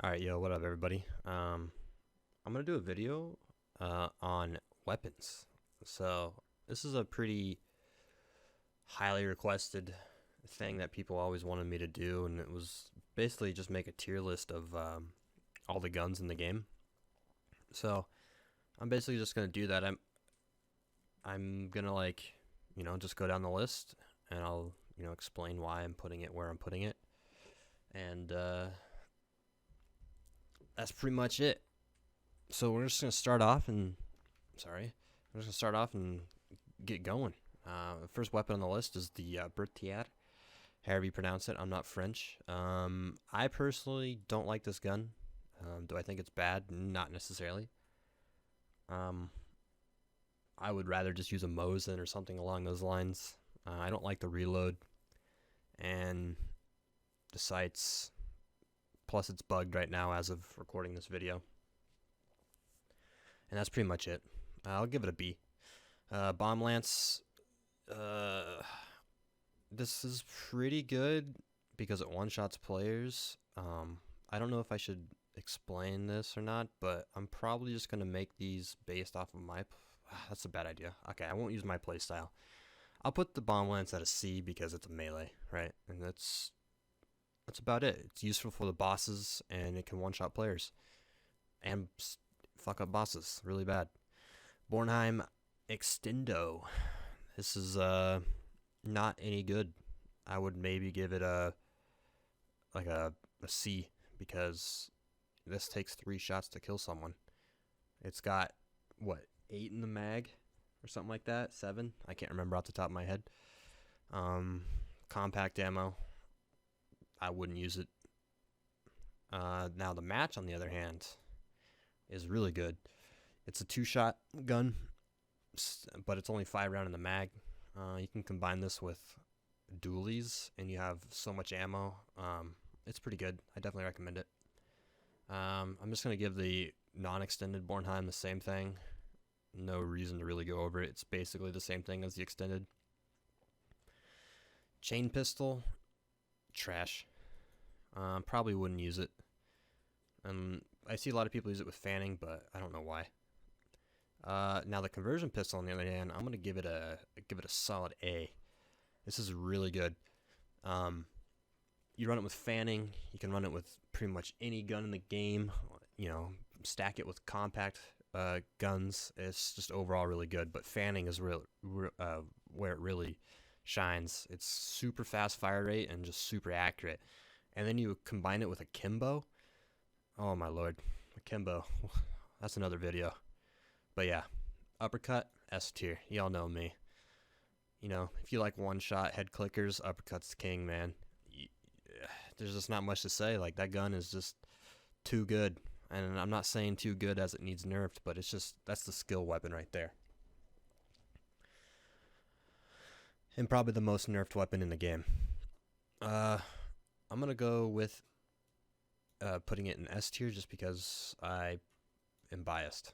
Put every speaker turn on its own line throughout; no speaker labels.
Alright, yo, what up, everybody? I'm gonna do a video on weapons. So, this is a pretty highly requested thing that people always wanted me to do, and it was basically just make a tier list of all the guns in the game. So, I'm basically just gonna do that. I'm gonna just go down the list, and I'll explain why I'm putting it where I'm putting it, and that's pretty much it. So we're just gonna start off and get going. The first weapon on the list is the Berthier, however you pronounce it. I'm not French. I personally don't like this gun. Do I think it's bad? Not necessarily. Um, I would rather just use a Mosin or something along those lines. I don't like the reload and the sights. Plus, it's bugged right now as of recording this video. And that's pretty much it. I'll give it a B. Bomb Lance. This is pretty good because it one-shots players. I don't know if I should explain this or not, but I'm probably just going to make these based off of my... That's a bad idea. Okay, I won't use my playstyle. I'll put the Bomb Lance at a C because it's a melee, right? And that's about it. It's useful for the bosses, and it can one-shot players. And fuck up bosses really bad. Bornheim Extendo. This is not any good. I would maybe give it a C because this takes 3 shots to kill someone. It's got what, 8 in the mag or something like that, 7. I can't remember off the top of my head. Compact ammo. I wouldn't use it. Now the match, on the other hand, is really good. It's a 2-shot gun, but it's only 5 round in the mag. You can combine this with dualies, and you have so much ammo. It's pretty good. I definitely recommend it. I'm just going to give the non-extended Bornheim the same thing. No reason to really go over it. It's basically the same thing as the extended. Chain pistol, trash. Probably wouldn't use it. I see a lot of people use it with fanning, but I don't know why. Now the conversion pistol, on the other hand, I'm gonna give it a solid A. This is really good. You run it with fanning. You can run it with pretty much any gun in the game. Stack it with compact guns. It's just overall really good. But fanning is where it really shines. It's super fast fire rate and just super accurate. And then you combine it with a Kimbo. Oh my lord, Akimbo. That's another video. But yeah, Uppercut, S tier. Y'all know me. If you like one-shot head clickers, Uppercut's king, man. There's just not much to say. Like, that gun is just too good. And I'm not saying too good as it needs nerfed, but that's the skill weapon right there. And probably the most nerfed weapon in the game. I'm gonna go with putting it in S tier just because I am biased.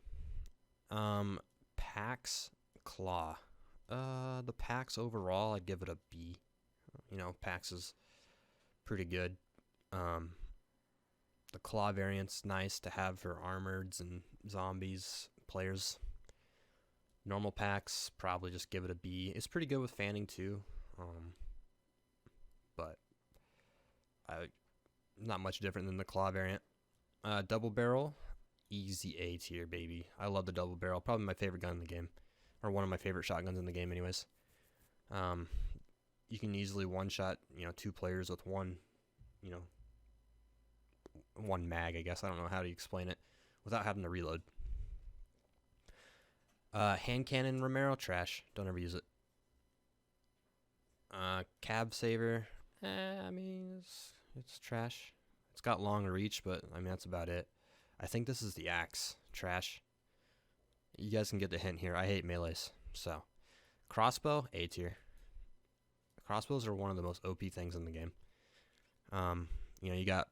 Pax Claw. The Pax overall, I'd give it a B. Pax is pretty good. The Claw variant's nice to have for armoreds and zombies players. Normal Pax, probably just give it a B. It's pretty good with fanning too. But not much different than the Claw variant. Double barrel, easy A tier, baby. I love the double barrel. Probably my favorite gun in the game, or one of my favorite shotguns in the game, anyways. You can easily one-shot, 2 players with one mag, I guess. I don't know how to explain it without having to reload. Hand cannon Romero, trash. Don't ever use it. Cab saver, it's trash. It's got long reach, but that's about it. I think this is the axe. Trash. You guys can get the hint here. I hate melees. So, crossbow, A tier. Crossbows are one of the most OP things in the game. You got,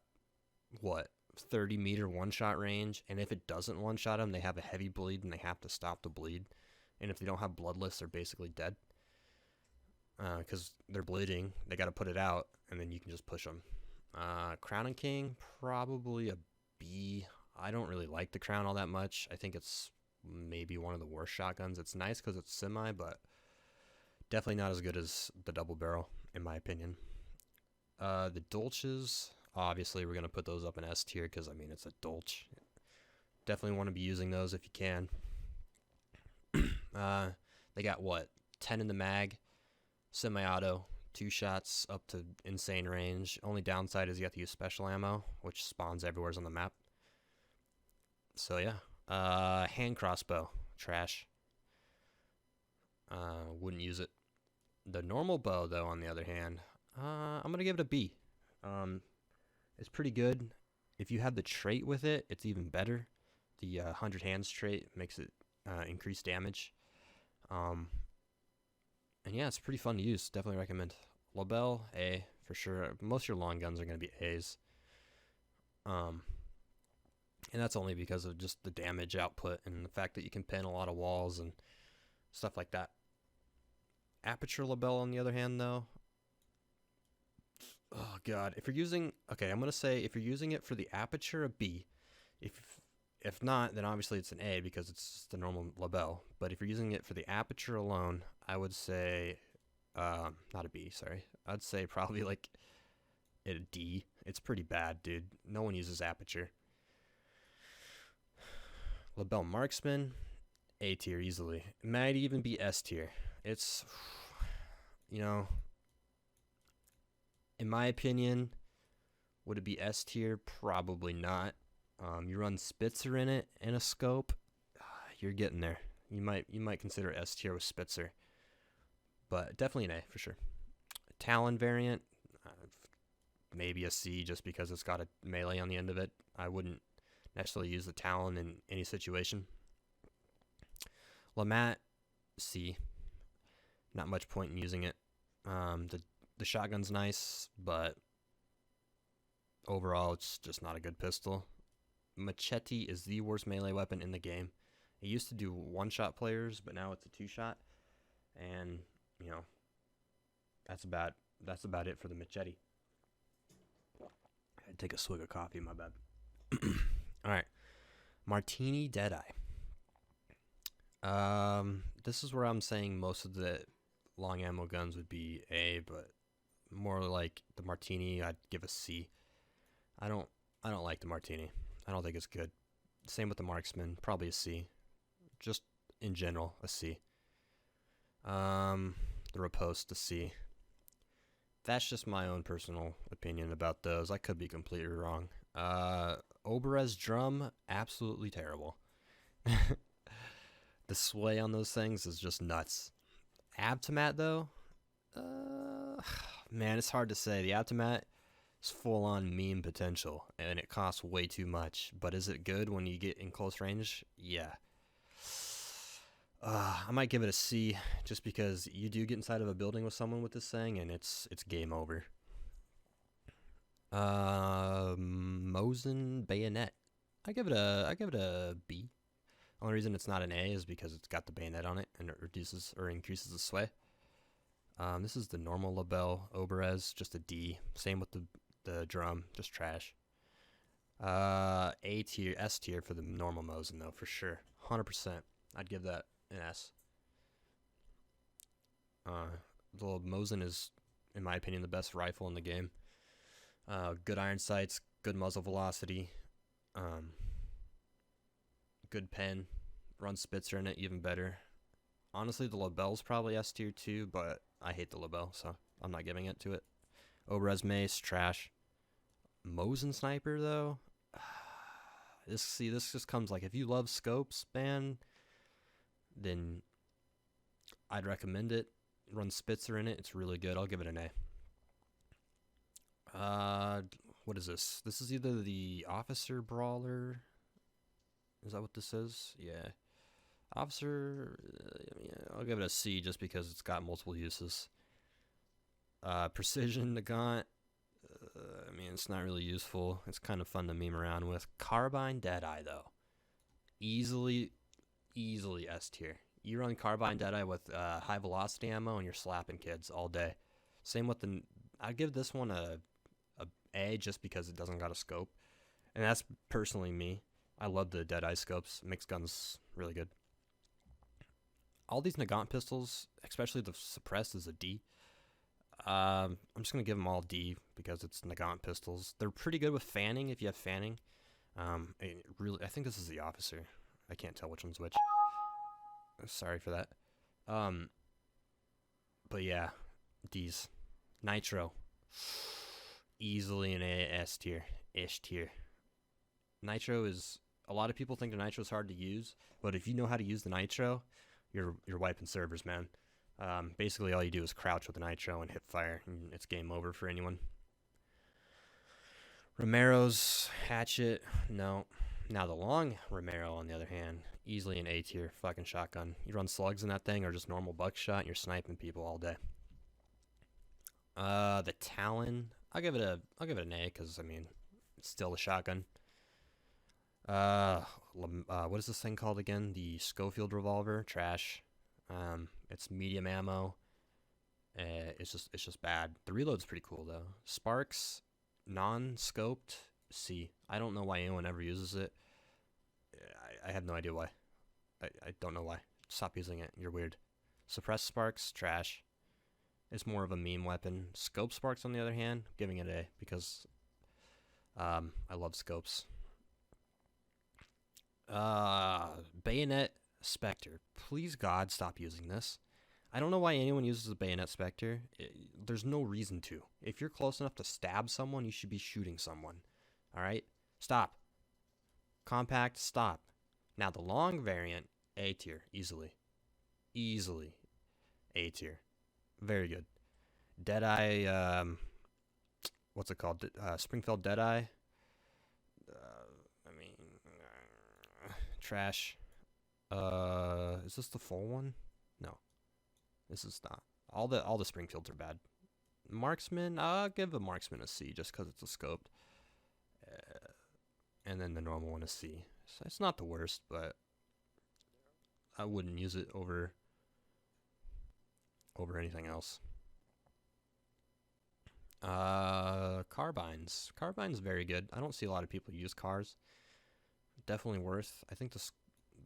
30-meter one-shot range, and if it doesn't one-shot them, they have a heavy bleed, and they have to stop the bleed. And if they don't have bloodless, they're basically dead. Because they're bleeding, they got to put it out, and then you can just push them. Crown and King, probably a B. I don't really like the Crown all that much. I think it's maybe one of the worst shotguns. It's nice because it's semi, but definitely not as good as the double barrel, in my opinion. The Dolches, obviously we're going to put those up in S tier because, I mean, it's a Dolch. Definitely want to be using those if you can. They got, what, 10 in the mag, semi-auto, 2 shots up to insane range. Only downside is you have to use special ammo, which spawns everywhere on the map. So, yeah. Hand crossbow, trash. Wouldn't use it. The normal bow, though, on the other hand, I'm going to give it a B. It's pretty good. If you have the trait with it, it's even better. The 100 hands trait makes it increase damage. And yeah, it's pretty fun to use. Definitely recommend. Lebel, A, for sure. Most of your long guns are going to be A's. And that's only because of just the damage output and the fact that you can pin a lot of walls and stuff like that. Aperture Lebel, on the other hand, though, oh god, if you're using, okay, I'm gonna say if you're using it for the aperture, a B. If not, then obviously it's an A because it's the normal Lebel. But if you're using it for the aperture alone, I would say, not a B, sorry. I'd say probably like a D. It's pretty bad, dude. No one uses aperture. Lebel Marksman, A tier easily. It might even be S tier. It's, you know, in my opinion, would it be S tier? Probably not. You run Spitzer in it and a scope, you're getting there. You might consider S tier with Spitzer, but definitely an A for sure. Talon variant, maybe a C just because it's got a melee on the end of it. I wouldn't necessarily use the Talon in any situation. Lamat, C. Not much point in using it. The shotgun's nice, but overall it's just not a good pistol. Machete is the worst melee weapon in the game. It used to do one-shot players, but now it's a two-shot. And, you know, that's about it for the machete. I had to take a swig of coffee, my bad. Alright. Martini Deadeye. This is where I'm saying most of the long ammo guns would be A, but more like the Martini, I'd give a C. I don't like the Martini. I don't think it's good. Same with the Marksman, probably a C. Just in general, a C. The Riposte, a C. That's just my own personal opinion about those. I could be completely wrong. Obrez drum, absolutely terrible. The sway on those things is just nuts. Abtomat, though, man, it's hard to say. The Abtomat is full-on meme potential, and it costs way too much. But is it good when you get in close range? Yeah. I might give it a C, just because you do get inside of a building with someone with this thing, and it's game over. Mosin bayonet. I give it a B. Only reason it's not an A is because it's got the bayonet on it and it reduces or increases the sway. This is the normal Lebel Obrez, just a D. Same with the drum, just trash. A tier, S tier for the normal Mosin though, for sure, 100%. I'd give that an S. The Mosin is, in my opinion, the best rifle in the game. Good iron sights, good muzzle velocity. Good pen, run Spitzer in it even better. Honestly, the Lebel's probably S tier too, but I hate the Lebel, so I'm not giving it to it. Obrez Mace, trash. Mosin Sniper though, this just comes like, if you love scopes, man, then I'd recommend it. Run Spitzer in it, it's really good. I'll give it an A. What is this? This is either the Officer Brawler. Is that what this is? Yeah. Officer, I'll give it a C just because it's got multiple uses. Precision Nagant, I mean, it's not really useful. It's kind of fun to meme around with. Carbine Deadeye, though. Easily S tier. You run Carbine Deadeye with high velocity ammo and you're slapping kids all day. Same with I'd give this one a A just because it doesn't got a scope. And that's personally me. I love the Deadeye scopes. It makes guns really good. All these Nagant pistols, especially the suppressed, is a D. I'm just going to give them all D because it's Nagant pistols. They're pretty good with fanning if you have fanning. I think this is the officer. I can't tell which one's which. Sorry for that. But yeah, D's. Nitro. Easily an S tier. Ish tier. Nitro is... A lot of people think the Nitro is hard to use, but if you know how to use the Nitro, you're wiping servers, man. Basically, all you do is crouch with the Nitro and hip fire, and it's game over for anyone. Romero's hatchet, no. Now the long Romero, on the other hand, easily an A tier fucking shotgun. You run slugs in that thing or just normal buckshot, and you're sniping people all day. The Talon, I'll give it an A because I mean, it's still a shotgun. What is this thing called again? The Schofield revolver, trash. It's medium ammo. It's just bad. The reload's pretty cool though. Sparks, non-scoped, C. I don't know why anyone ever uses it. I have no idea why. I don't know why. Stop using it. You're weird. Suppressed sparks, trash. It's more of a meme weapon. Scope sparks, on the other hand, giving it A because I love scopes. Bayonet Specter. Please God, stop using this. I don't know why anyone uses a bayonet Specter. There's no reason to. If you're close enough to stab someone, you should be shooting someone. Alright? Stop. Compact, stop. Now the long variant, A tier, easily. Easily. A tier. Very good. Deadeye, what's it called? Springfield Deadeye. Trash. Is this the full one? No. This is not. All the Springfields are bad. Marksman, I'll give a Marksman a C just because it's a scoped. And then the normal one is C. So it's not the worst, but I wouldn't use it over anything else. Carbines. Carbines very good. I don't see a lot of people use cars. Definitely worth. I think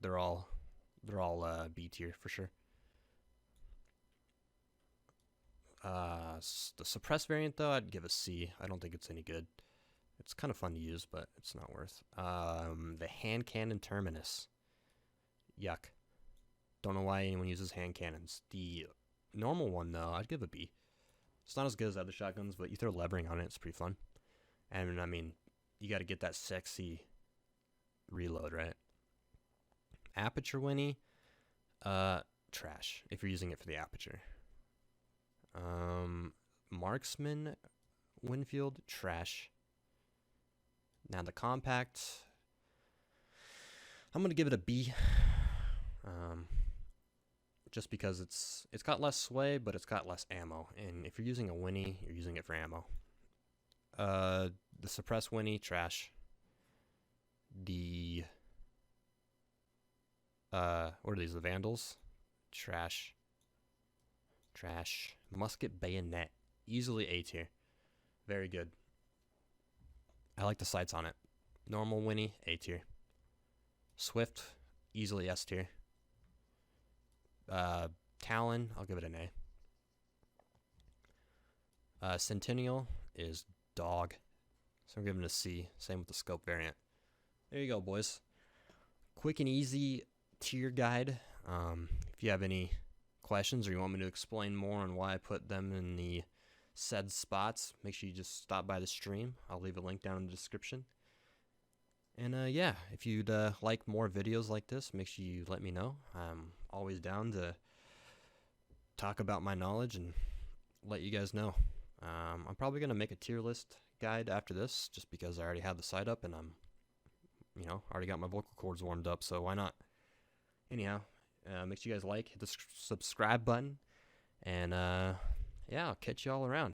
they're all B tier for sure. The suppressed variant though, I'd give a C. I don't think it's any good. It's kind of fun to use, but it's not worth. The hand cannon terminus. Yuck. Don't know why anyone uses hand cannons. The normal one though, I'd give a B. It's not as good as other shotguns, but you throw levering on it, it's pretty fun. And I mean, you got to get that sexy reload, right? Aperture Winnie, trash if you're using it for the aperture. Marksman Winfield, trash. Now the compact, I'm gonna give it a B. Just because it's got less sway, but it's got less ammo. And if you're using a Winnie, you're using it for ammo. The suppressed Winnie, trash. The what are these? The Vandals, trash. Trash. Musket bayonet, easily A tier. Very good. I like the sights on it. Normal Winnie, A tier. Swift, easily S tier. Talon, I'll give it an A. Centennial is dog, so I'm giving it a C. Same with the scope variant. There you go, boys. Quick and easy tier guide. If you have any questions or you want me to explain more on why I put them in the said spots, make sure you just stop by the stream. I'll leave a link down in the description. And yeah, if you'd like more videos like this, make sure you let me know. I'm always down to talk about my knowledge and let you guys know. I'm probably going to make a tier list guide after this just because I already have the site up and I'm, already got my vocal cords warmed up, so why not? Anyhow, make sure you guys hit the subscribe button, and yeah, I'll catch you all around.